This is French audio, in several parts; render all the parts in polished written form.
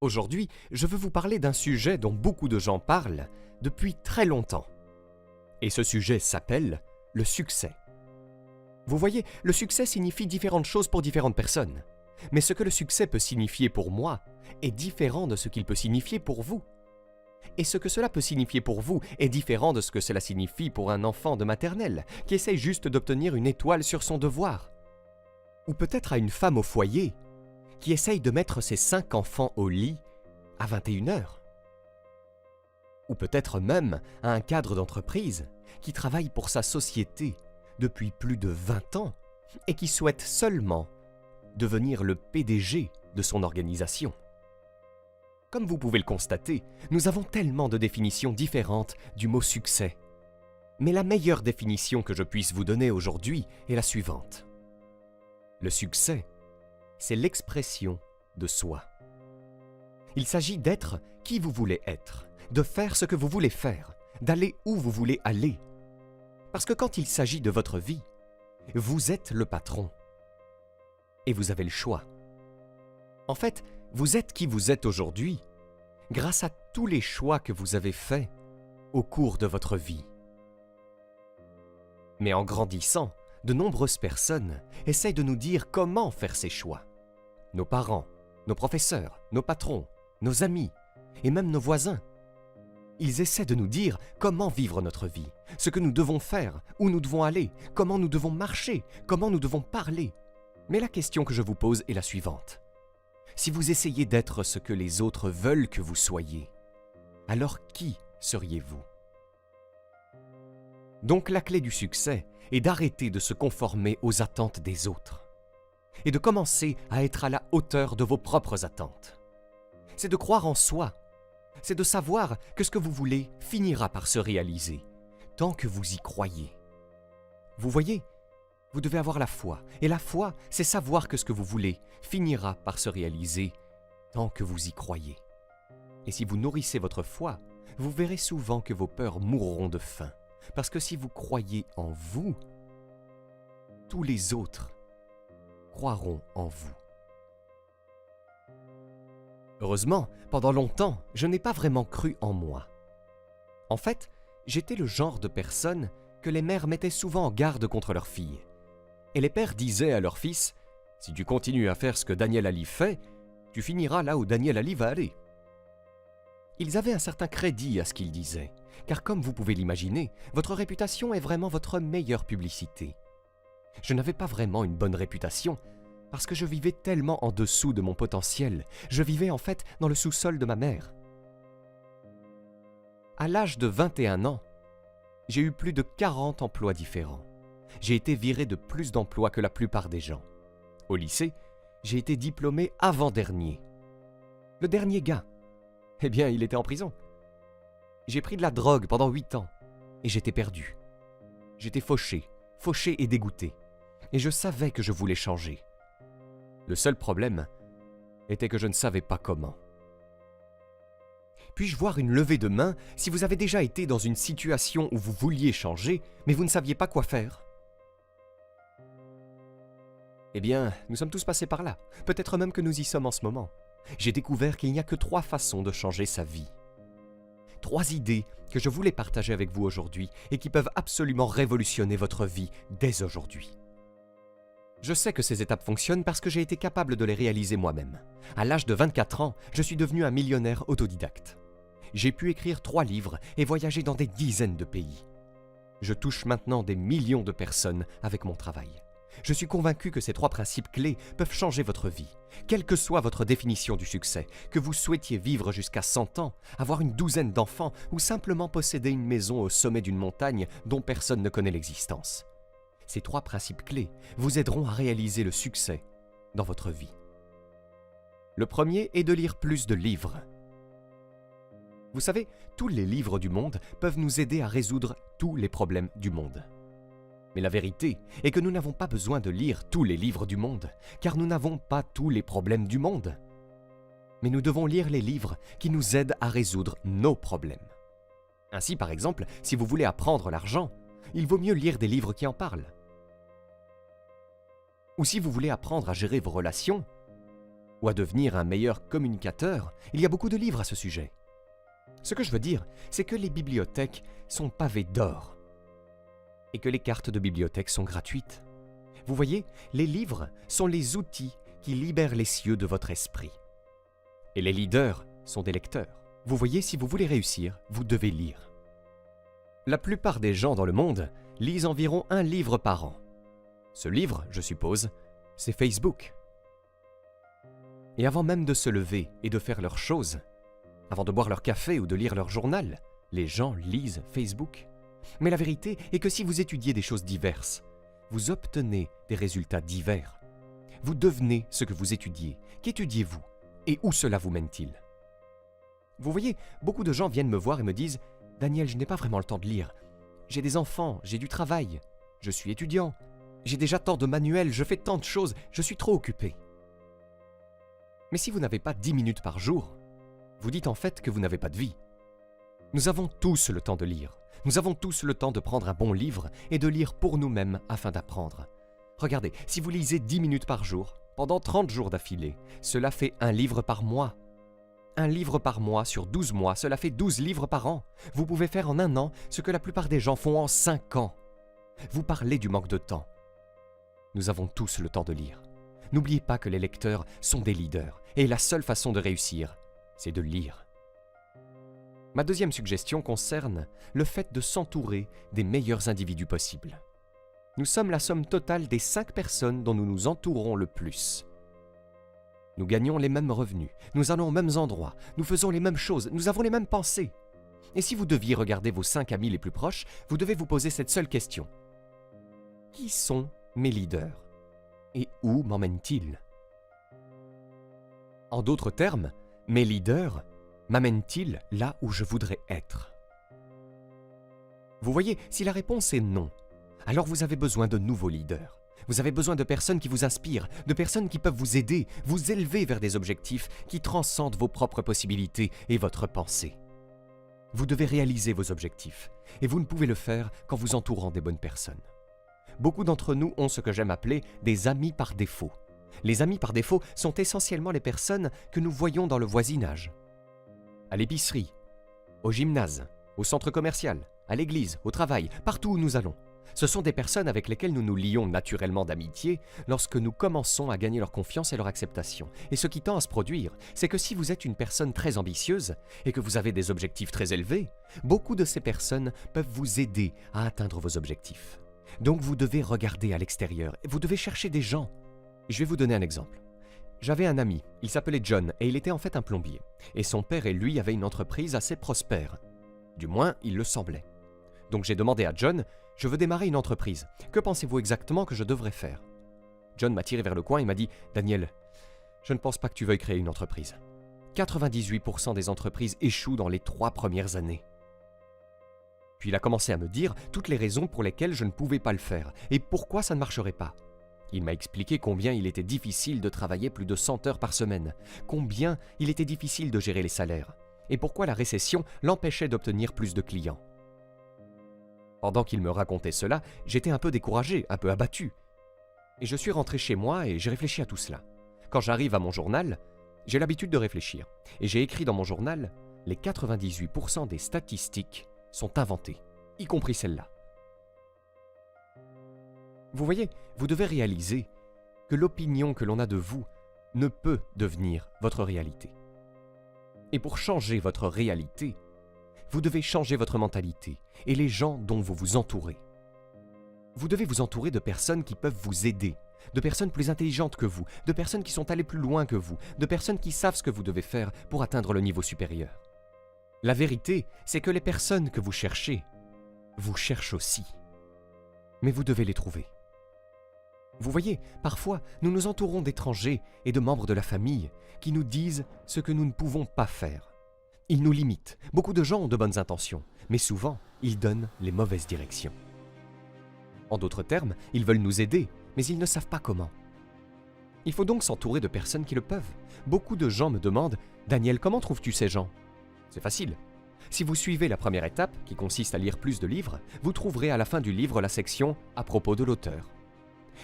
Aujourd'hui, je veux vous parler d'un sujet dont beaucoup de gens parlent depuis très longtemps. Et ce sujet s'appelle le succès. Vous voyez, le succès signifie différentes choses pour différentes personnes. Mais ce que le succès peut signifier pour moi est différent de ce qu'il peut signifier pour vous. Et ce que cela peut signifier pour vous est différent de ce que cela signifie pour un enfant de maternelle qui essaye juste d'obtenir une étoile sur son devoir. Ou peut-être à une femme au foyer qui essaye de mettre ses 5 enfants au lit à 21h. Ou peut-être même à un cadre d'entreprise qui travaille pour sa société depuis plus de 20 ans et qui souhaite seulement devenir le PDG de son organisation. Comme vous pouvez le constater, nous avons tellement de définitions différentes du mot succès. Mais la meilleure définition que je puisse vous donner aujourd'hui est la suivante. Le succès, c'est l'expression de soi. Il s'agit d'être qui vous voulez être, de faire ce que vous voulez faire, d'aller où vous voulez aller. Parce que quand il s'agit de votre vie, vous êtes le patron. Et vous avez le choix. En fait, vous êtes qui vous êtes aujourd'hui grâce à tous les choix que vous avez faits au cours de votre vie. Mais en grandissant, de nombreuses personnes essayent de nous dire comment faire ces choix. Nos parents, nos professeurs, nos patrons, nos amis et même nos voisins. Ils essaient de nous dire comment vivre notre vie, ce que nous devons faire, où nous devons aller, comment nous devons marcher, comment nous devons parler. Mais la question que je vous pose est la suivante. Si vous essayez d'être ce que les autres veulent que vous soyez, alors qui seriez-vous? Donc la clé du succès est d'arrêter de se conformer aux attentes des autres et de commencer à être à la hauteur de vos propres attentes. C'est de croire en soi, c'est de savoir que ce que vous voulez finira par se réaliser, tant que vous y croyez. Vous voyez, vous devez avoir la foi, et la foi, c'est savoir que ce que vous voulez finira par se réaliser, tant que vous y croyez. Et si vous nourrissez votre foi, vous verrez souvent que vos peurs mourront de faim, parce que si vous croyez en vous, tous les autres croiront en vous. Heureusement, pendant longtemps, je n'ai pas vraiment cru en moi. En fait, j'étais le genre de personne que les mères mettaient souvent en garde contre leurs filles. Et les pères disaient à leurs fils, « Si tu continues à faire ce que Daniel Ali fait, tu finiras là où Daniel Ali va aller. » Ils avaient un certain crédit à ce qu'ils disaient, car comme vous pouvez l'imaginer, votre réputation est vraiment votre meilleure publicité. Je n'avais pas vraiment une bonne réputation, parce que je vivais tellement en dessous de mon potentiel. Je vivais en fait dans le sous-sol de ma mère. À l'âge de 21 ans, j'ai eu plus de 40 emplois différents. J'ai été viré de plus d'emplois que la plupart des gens. Au lycée, j'ai été diplômé avant-dernier. Le dernier gars, eh bien, il était en prison. J'ai pris de la drogue pendant 8 ans et j'étais perdu. J'étais fauché et dégoûté. Et je savais que je voulais changer. Le seul problème était que je ne savais pas comment. Puis-je voir une levée de main si vous avez déjà été dans une situation où vous vouliez changer, mais vous ne saviez pas quoi faire? Eh bien, nous sommes tous passés par là. Peut-être même que nous y sommes en ce moment. J'ai découvert qu'il n'y a que 3 façons de changer sa vie. 3 idées que je voulais partager avec vous aujourd'hui et qui peuvent absolument révolutionner votre vie dès aujourd'hui. Je sais que ces étapes fonctionnent parce que j'ai été capable de les réaliser moi-même. À l'âge de 24 ans, je suis devenu un millionnaire autodidacte. J'ai pu écrire 3 livres et voyager dans des dizaines de pays. Je touche maintenant des millions de personnes avec mon travail. Je suis convaincu que ces 3 principes clés peuvent changer votre vie, quelle que soit votre définition du succès, que vous souhaitiez vivre jusqu'à 100 ans, avoir une douzaine d'enfants ou simplement posséder une maison au sommet d'une montagne dont personne ne connaît l'existence. Ces 3 principes clés vous aideront à réaliser le succès dans votre vie. Le premier est de lire plus de livres. Vous savez, tous les livres du monde peuvent nous aider à résoudre tous les problèmes du monde. Mais la vérité est que nous n'avons pas besoin de lire tous les livres du monde, car nous n'avons pas tous les problèmes du monde. Mais nous devons lire les livres qui nous aident à résoudre nos problèmes. Ainsi, par exemple, si vous voulez apprendre l'argent, il vaut mieux lire des livres qui en parlent. Ou si vous voulez apprendre à gérer vos relations, ou à devenir un meilleur communicateur, il y a beaucoup de livres à ce sujet. Ce que je veux dire, c'est que les bibliothèques sont pavées d'or et que les cartes de bibliothèque sont gratuites. Vous voyez, les livres sont les outils qui libèrent les cieux de votre esprit. Et les leaders sont des lecteurs. Vous voyez, si vous voulez réussir, vous devez lire. La plupart des gens dans le monde lisent environ un livre par an. Ce livre, je suppose, c'est Facebook. Et avant même de se lever et de faire leurs choses, avant de boire leur café ou de lire leur journal, les gens lisent Facebook. Mais la vérité est que si vous étudiez des choses diverses, vous obtenez des résultats divers. Vous devenez ce que vous étudiez. Qu'étudiez-vous? Et où cela vous mène-t-il? Vous voyez, beaucoup de gens viennent me voir et me disent « Daniel, je n'ai pas vraiment le temps de lire. J'ai des enfants, j'ai du travail, je suis étudiant, j'ai déjà tant de manuels, je fais tant de choses, je suis trop occupé. » Mais si vous n'avez pas 10 minutes par jour, vous dites en fait que vous n'avez pas de vie. Nous avons tous le temps de lire. Nous avons tous le temps de prendre un bon livre et de lire pour nous-mêmes afin d'apprendre. Regardez, si vous lisez 10 minutes par jour, pendant 30 jours d'affilée, cela fait un livre par mois. Un livre par mois sur 12 mois, cela fait 12 livres par an. Vous pouvez faire en un an ce que la plupart des gens font en 5 ans. Vous parlez du manque de temps. Nous avons tous le temps de lire. N'oubliez pas que les lecteurs sont des leaders et la seule façon de réussir, c'est de lire. Ma deuxième suggestion concerne le fait de s'entourer des meilleurs individus possibles. Nous sommes la somme totale des 5 personnes dont nous nous entourons le plus. Nous gagnons les mêmes revenus, nous allons aux mêmes endroits, nous faisons les mêmes choses, nous avons les mêmes pensées. Et si vous deviez regarder vos 5 amis les plus proches, vous devez vous poser cette seule question. Qui sont mes leaders? Et où m'emmènent-ils? En d'autres termes, mes leaders m'amènent-ils là où je voudrais être? Vous voyez, si la réponse est non, alors vous avez besoin de nouveaux leaders. Vous avez besoin de personnes qui vous inspirent, de personnes qui peuvent vous aider, vous élever vers des objectifs qui transcendent vos propres possibilités et votre pensée. Vous devez réaliser vos objectifs, et vous ne pouvez le faire qu'en vous entourant des bonnes personnes. Beaucoup d'entre nous ont ce que j'aime appeler des amis par défaut. Les amis par défaut sont essentiellement les personnes que nous voyons dans le voisinage. À l'épicerie, au gymnase, au centre commercial, à l'église, au travail, partout où nous allons. Ce sont des personnes avec lesquelles nous nous lions naturellement d'amitié lorsque nous commençons à gagner leur confiance et leur acceptation. Et ce qui tend à se produire, c'est que si vous êtes une personne très ambitieuse et que vous avez des objectifs très élevés, beaucoup de ces personnes peuvent vous aider à atteindre vos objectifs. Donc vous devez regarder à l'extérieur, vous devez chercher des gens. Je vais vous donner un exemple. J'avais un ami, il s'appelait John et il était en fait un plombier. Et son père et lui avaient une entreprise assez prospère. Du moins, il le semblait. Donc j'ai demandé à John, je veux démarrer une entreprise. Que pensez-vous exactement que je devrais faire? John m'a tiré vers le coin et m'a dit, Daniel, je ne pense pas que tu veuilles créer une entreprise. 98% des entreprises échouent dans les 3 premières années. Puis il a commencé à me dire toutes les raisons pour lesquelles je ne pouvais pas le faire et pourquoi ça ne marcherait pas. Il m'a expliqué combien il était difficile de travailler plus de 100 heures par semaine, combien il était difficile de gérer les salaires, et pourquoi la récession l'empêchait d'obtenir plus de clients. Pendant qu'il me racontait cela, j'étais un peu découragé, un peu abattu. Et je suis rentré chez moi et j'ai réfléchi à tout cela. Quand j'arrive à mon journal, j'ai l'habitude de réfléchir, et j'ai écrit dans mon journal, les 98% des statistiques sont inventées, y compris celle-là. Vous voyez, vous devez réaliser que l'opinion que l'on a de vous ne peut devenir votre réalité. Et pour changer votre réalité, vous devez changer votre mentalité et les gens dont vous vous entourez. Vous devez vous entourer de personnes qui peuvent vous aider, de personnes plus intelligentes que vous, de personnes qui sont allées plus loin que vous, de personnes qui savent ce que vous devez faire pour atteindre le niveau supérieur. La vérité, c'est que les personnes que vous cherchez vous cherchent aussi. Mais vous devez les trouver. Vous voyez, parfois, nous nous entourons d'étrangers et de membres de la famille qui nous disent ce que nous ne pouvons pas faire. Ils nous limitent. Beaucoup de gens ont de bonnes intentions, mais souvent, ils donnent les mauvaises directions. En d'autres termes, ils veulent nous aider, mais ils ne savent pas comment. Il faut donc s'entourer de personnes qui le peuvent. Beaucoup de gens me demandent « Daniel, comment trouves-tu ces gens ?» C'est facile. Si vous suivez la première étape, qui consiste à lire plus de livres, vous trouverez à la fin du livre la section « À propos de l'auteur ».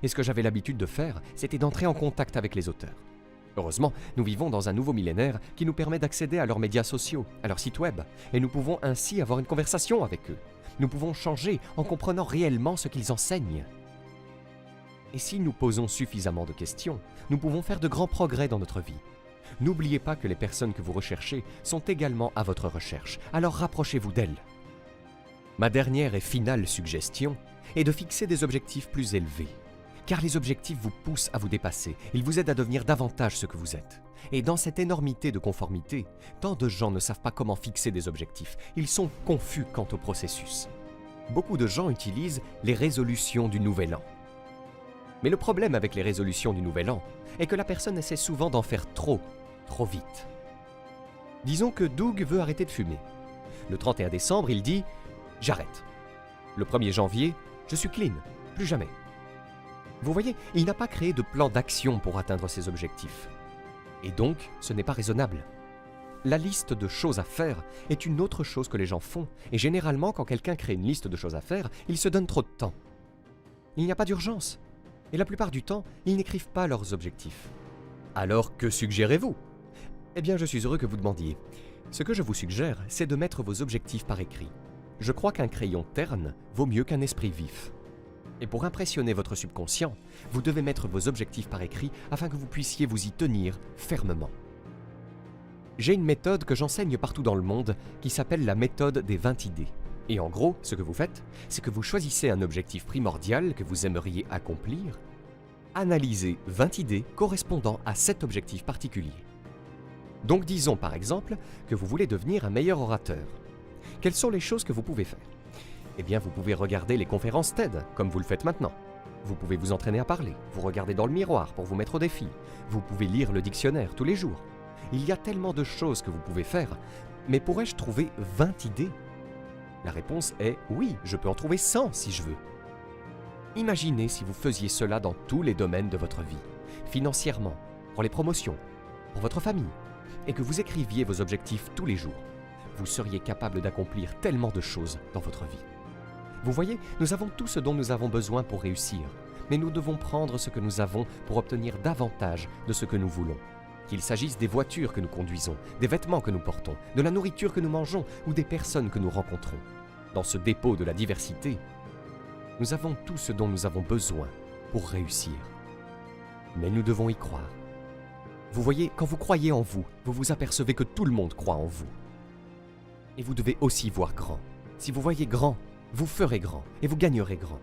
Et ce que j'avais l'habitude de faire, c'était d'entrer en contact avec les auteurs. Heureusement, nous vivons dans un nouveau millénaire qui nous permet d'accéder à leurs médias sociaux, à leur site web, et nous pouvons ainsi avoir une conversation avec eux. Nous pouvons changer en comprenant réellement ce qu'ils enseignent. Et si nous posons suffisamment de questions, nous pouvons faire de grands progrès dans notre vie. N'oubliez pas que les personnes que vous recherchez sont également à votre recherche, alors rapprochez-vous d'elles. Ma dernière et finale suggestion est de fixer des objectifs plus élevés. Car les objectifs vous poussent à vous dépasser, ils vous aident à devenir davantage ce que vous êtes. Et dans cette énormité de conformité, tant de gens ne savent pas comment fixer des objectifs, ils sont confus quant au processus. Beaucoup de gens utilisent les résolutions du Nouvel An. Mais le problème avec les résolutions du Nouvel An est que la personne essaie souvent d'en faire trop vite. Disons que Doug veut arrêter de fumer. Le 31 décembre, il dit « J'arrête ». Le 1er janvier, « Je suis clean, plus jamais ». Vous voyez, il n'a pas créé de plan d'action pour atteindre ses objectifs. Et donc, ce n'est pas raisonnable. La liste de choses à faire est une autre chose que les gens font, et généralement, quand quelqu'un crée une liste de choses à faire, il se donne trop de temps. Il n'y a pas d'urgence, et la plupart du temps, ils n'écrivent pas leurs objectifs. Alors, que suggérez-vous ? Eh bien, je suis heureux que vous demandiez. Ce que je vous suggère, c'est de mettre vos objectifs par écrit. Je crois qu'un crayon terne vaut mieux qu'un esprit vif. Et pour impressionner votre subconscient, vous devez mettre vos objectifs par écrit afin que vous puissiez vous y tenir fermement. J'ai une méthode que j'enseigne partout dans le monde qui s'appelle la méthode des 20 idées. Et en gros, ce que vous faites, c'est que vous choisissez un objectif primordial que vous aimeriez accomplir, analysez 20 idées correspondant à cet objectif particulier. Donc disons par exemple que vous voulez devenir un meilleur orateur. Quelles sont les choses que vous pouvez faire ? Eh bien, vous pouvez regarder les conférences TED, comme vous le faites maintenant. Vous pouvez vous entraîner à parler, vous regarder dans le miroir pour vous mettre au défi. Vous pouvez lire le dictionnaire tous les jours. Il y a tellement de choses que vous pouvez faire, mais pourrais-je trouver 20 idées ? La réponse est oui, je peux en trouver 100 si je veux. Imaginez si vous faisiez cela dans tous les domaines de votre vie, financièrement, pour les promotions, pour votre famille, et que vous écriviez vos objectifs tous les jours. Vous seriez capable d'accomplir tellement de choses dans votre vie. Vous voyez, nous avons tout ce dont nous avons besoin pour réussir, mais nous devons prendre ce que nous avons pour obtenir davantage de ce que nous voulons. Qu'il s'agisse des voitures que nous conduisons, des vêtements que nous portons, de la nourriture que nous mangeons ou des personnes que nous rencontrons. Dans ce dépôt de la diversité, nous avons tout ce dont nous avons besoin pour réussir. Mais nous devons y croire. Vous voyez, quand vous croyez en vous, vous vous apercevez que tout le monde croit en vous. Et vous devez aussi voir grand. Si vous voyez grand, vous ferez grand et vous gagnerez grand.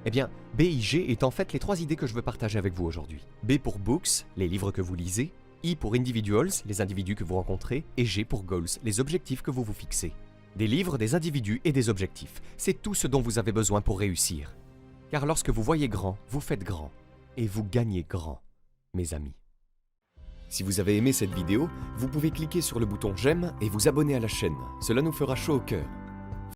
Eh bien, BIG est en fait les 3 idées que je veux partager avec vous aujourd'hui. B pour Books, les livres que vous lisez, I pour Individuals, les individus que vous rencontrez, et G pour Goals, les objectifs que vous vous fixez. Des livres, des individus et des objectifs, c'est tout ce dont vous avez besoin pour réussir. Car lorsque vous voyez grand, vous faites grand, et vous gagnez grand, mes amis. Si vous avez aimé cette vidéo, vous pouvez cliquer sur le bouton j'aime et vous abonner à la chaîne, cela nous fera chaud au cœur.